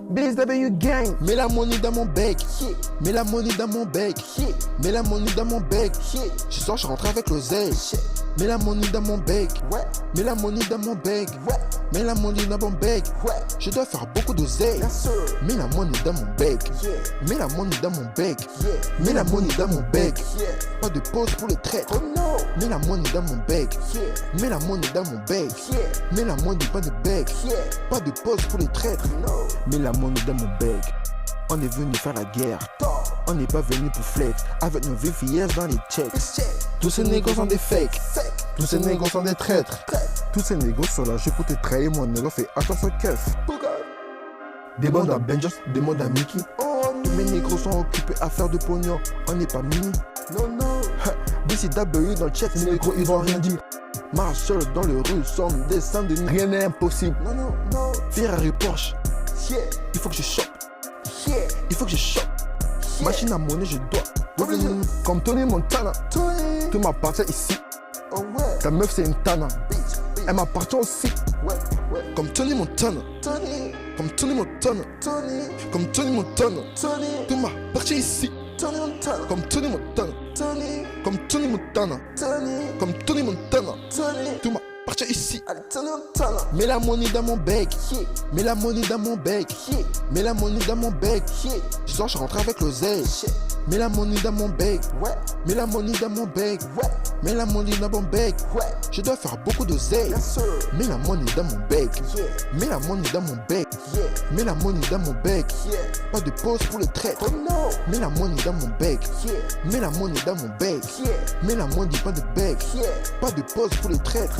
BSW gang. Mets la money dans mon bec. Mets la money dans mon bec. Mets la money dans mon bec. Ce soir, je rentre avec l'oseille. Mets la money dans mon bec. Mets la money dans mon bec. Mets la money dans mon bec. Je dois faire beaucoup d'oseille. Mets la money dans mon bec. Mets la money dans mon bec. Mets la money dans mon bec. Pas de pause pour les traîtres. Mets la money dans mon bec. Mets la money dans mon bec. Mets la money pas de bec. Pas de pause pour les traîtres. Mets la money dans mon bec. On est venu faire la guerre. On n'est pas venu pour flex. Avec nos VVS dans les checks. Tous ces négos sont des fakes. Tous ces négos sont des traîtres. Tous ces négos sont là juste pour te trahir. Mon négo fait attention keuf. Demande à Benjos, demande à Mickey. Tous mes négros sont occupés à faire de pognon. On n'est pas mini. BCW dans le check. Ces négros ils vont rien dire. Marche seul dans le rue, somme des Saint-Denis. Rien n'est impossible. Ferrari Porsche. Il faut que je chope. Il faut que je chope. Machine à monnaie, je dois revenir comme Tony Montana. Tout m'appartient ici. Ta meuf c'est une tana. Elle m'appartient aussi. Comme Tony Montana. Comme Tony Montana. Comme Tony Montana. Tout m'appartient ici. Comme Tony Montana. Comme Tony Montana. Comme Tony Montana. Tout m'appartient ici. Mets la money dans mon bec. Mets la money dans mon bec. Mets la money dans mon bec. Ce soir je rentre avec l'oseille. Mets la money dans mon bec. Mets la money dans mon bec. Mets la money dans mon bec. Je dois faire beaucoup d'oseille. Mets la money dans mon bec. Mets la money dans mon bec. Mets la money dans mon bec. Pas de pause pour les traîtres. Mets la money dans mon bec. Mets la money dans mon bec. Mets la money pas de bec. Pas de pause pour les traîtres.